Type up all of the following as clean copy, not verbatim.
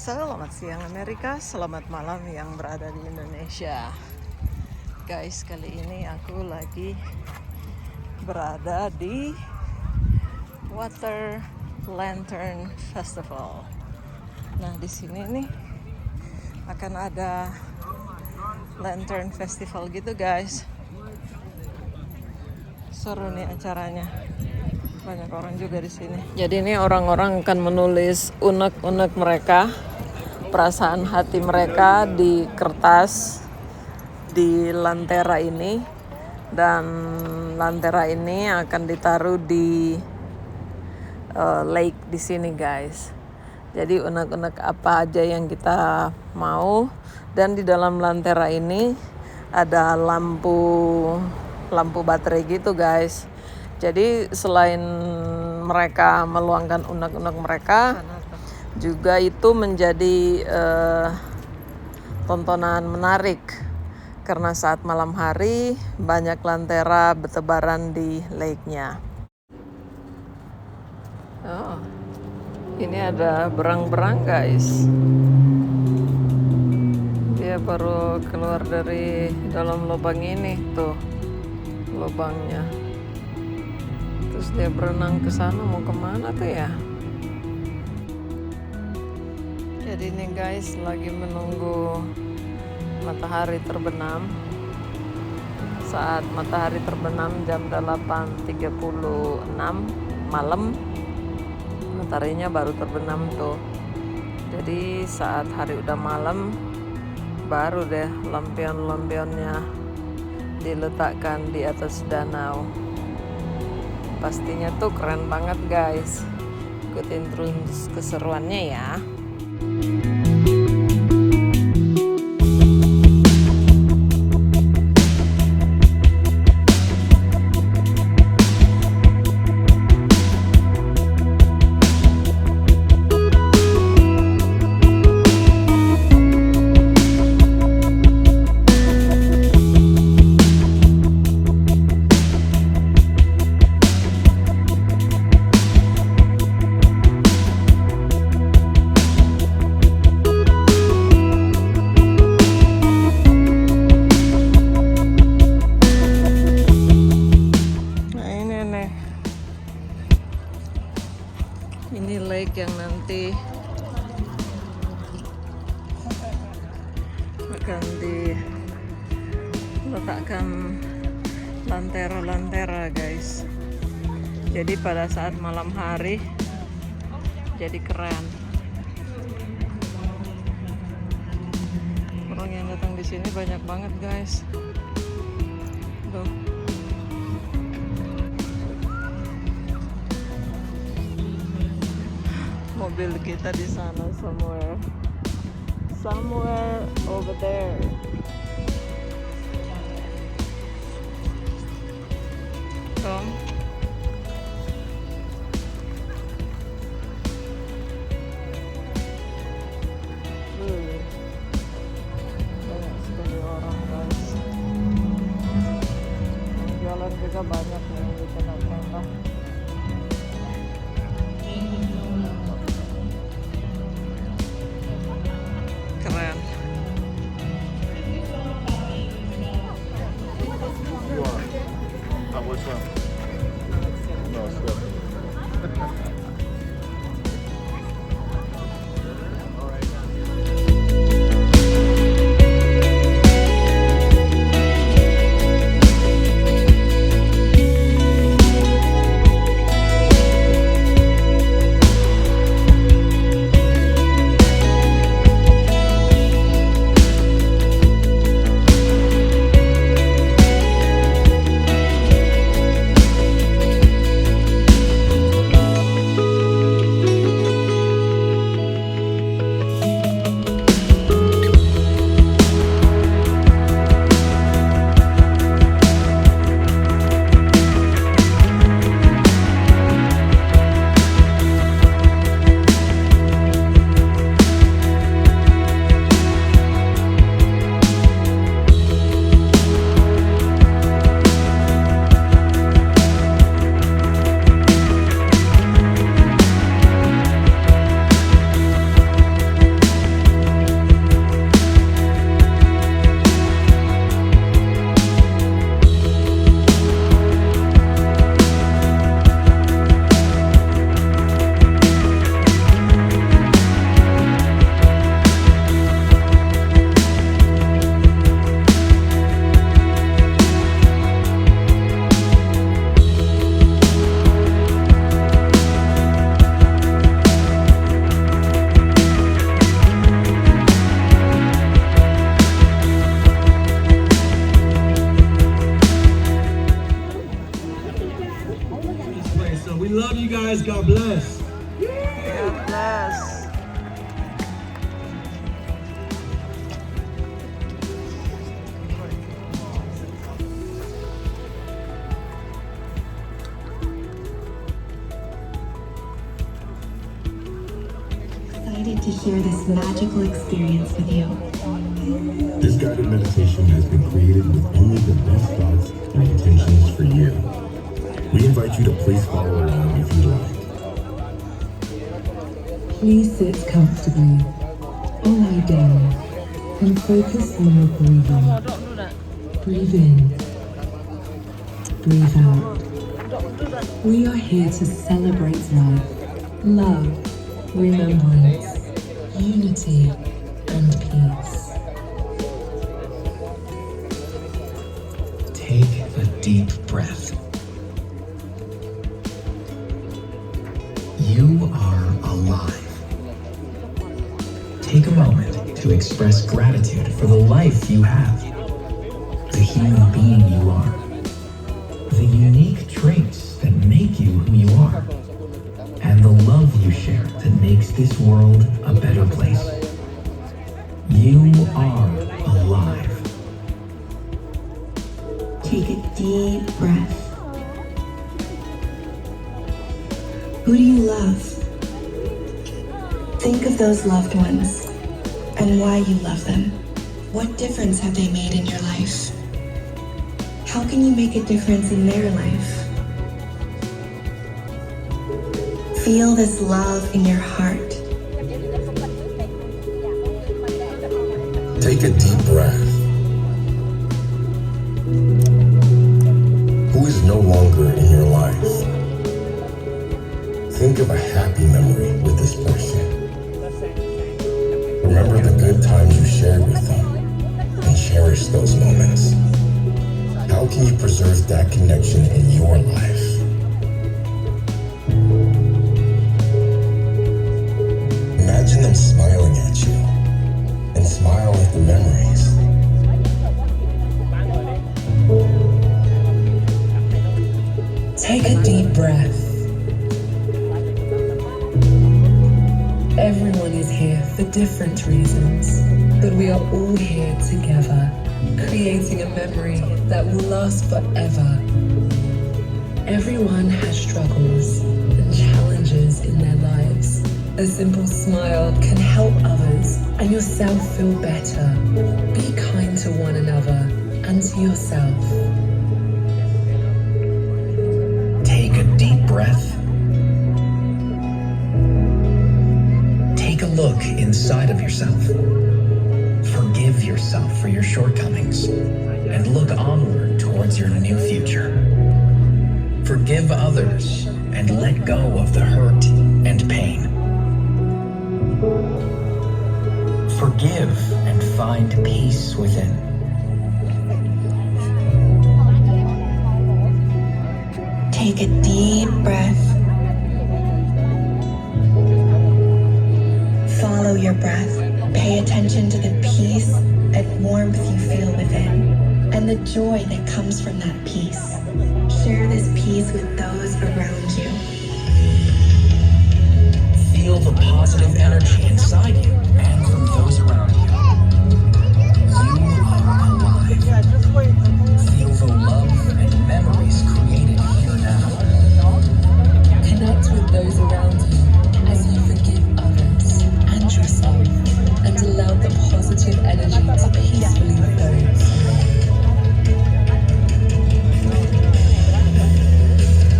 Selamat siang Amerika, selamat malam yang berada di Indonesia. Guys, kali ini aku lagi berada di Water Lantern Festival. Nah, di sini nih akan ada Lantern Festival gitu, guys. Seru nih acaranya. Banyak orang juga di sini. Jadi ini orang-orang akan menulis unek-unek mereka, perasaan hati mereka di kertas di lentera ini, dan lentera ini akan ditaruh di lake di sini, guys. Jadi unek-unek apa aja yang kita mau, dan di dalam lentera ini ada lampu baterai gitu, guys. Jadi selain mereka meluangkan unek-unek mereka, juga itu menjadi tontonan menarik. Karena saat malam hari banyak lentera bertebaran di lake-nya. Oh, ini ada berang-berang, guys. Dia baru keluar dari dalam lubang ini, tuh lubangnya. Terus dia berenang ke sana, mau kemana tuh ya? Jadi ini guys lagi menunggu matahari terbenam. Saat matahari terbenam jam 8.36 malam, mataharinya baru terbenam tuh. Jadi saat hari udah malam, baru deh lampion-lampionnya diletakkan di atas danau. Pastinya tuh keren banget, guys. Ikutin terus keseruannya ya. Ini lake yang nanti akan diletakkan lentera-lentera, guys. Jadi pada saat malam hari jadi keren. Orang yang datang di sini banyak banget, guys. Tuh. Mobil kita di sana, somewhere over there. Tom. Banyak sekali orang, guys. Jalan juga banyak yang di tenda-tenda. Keren. share this magical experience with you. This guided meditation has been created with only the best thoughts and intentions for you. We invite you to please follow along if you like. Please sit comfortably or lie down and focus on your breathing. Breathe in, breathe out. We are here to celebrate life, love, remembrance, unity, and peace. Take a deep breath. You are alive. Take a moment to express gratitude for the life you have, the human being you are, the unique traits that make you who you are, and the love you share that makes this world a better place. You are alive. Take a deep breath. Who do you love? Think of those loved ones and why you love them. What difference have they made in your life? How can you make a difference in their life? Feel this love in your heart. Take a deep breath. Who is no longer in your life? Think of a happy memory with this person. Remember the good times you shared with them and cherish those moments. How can you preserve that connection in your life? Imagine them smiling at you and smile at the memories. Take a deep breath. Everyone is here for different reasons, but we are all here together, creating a memory that will last forever. Everyone has struggles and challenges in their lives. A simple smile can help others and yourself feel better. Be kind to one another and to yourself. Take a deep breath. Take a look inside of yourself. Forgive yourself for your shortcomings and look onward towards your new future. Forgive others and let go of the hurt and pain. Forgive and find peace within. Take a deep breath. Follow your breath. Pay attention to the peace and warmth you feel within, and the joy that comes from that peace. Share this peace with those around you. Feel the positive energy inside you and from those around you. You are alive. Feel the love and memories created here now. Connect with those around you as you forgive others and yourself, and allow the positive energy to peacefully flow.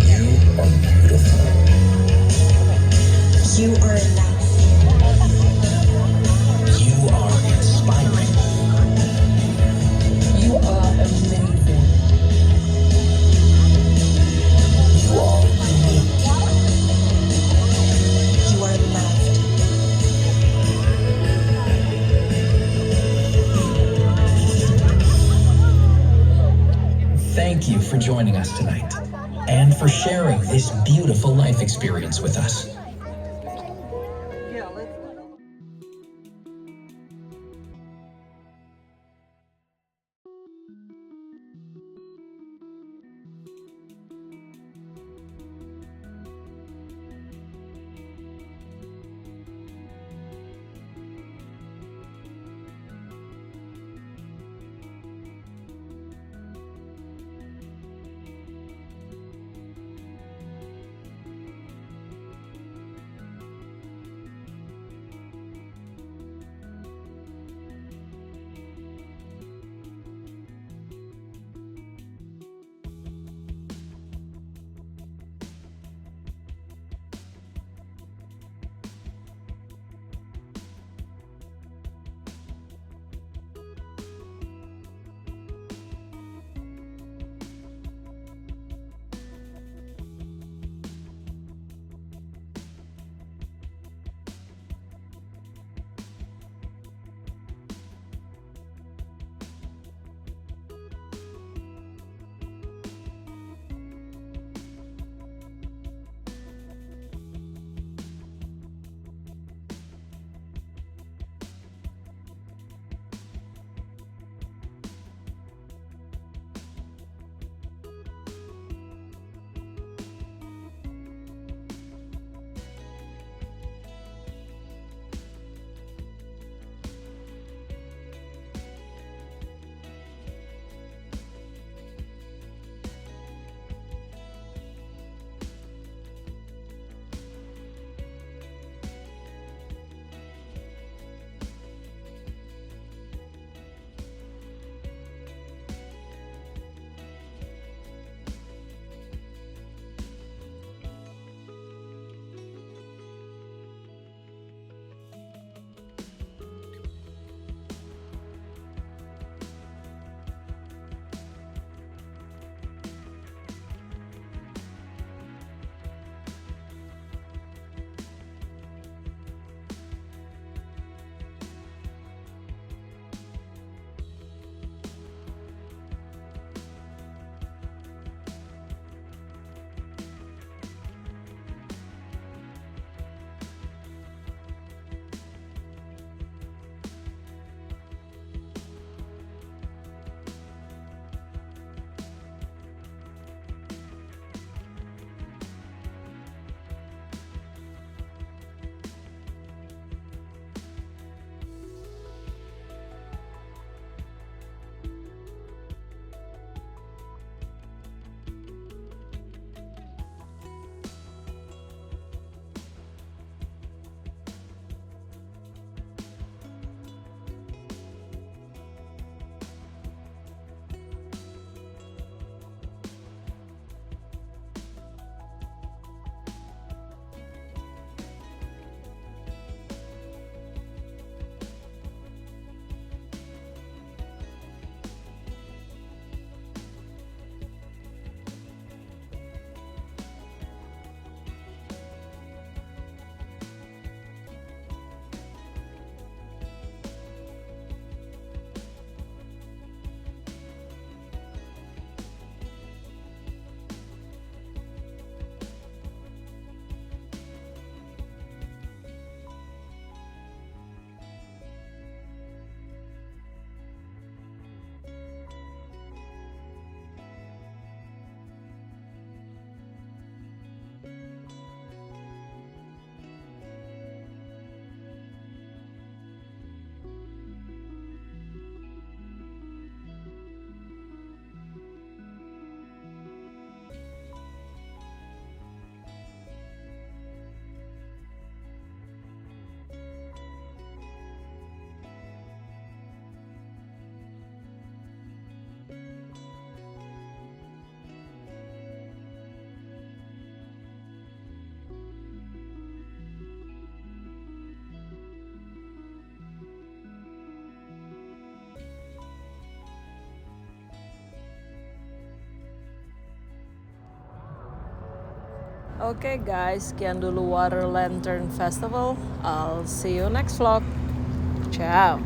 You are beautiful. You are enough. You are inspiring. You are amazing. You are unique. You are loved. Thank you for joining us tonight and for sharing this beautiful life experience with us. Oke guys, sekian dulu Water Lantern Festival. I'll see you next vlog. Ciao.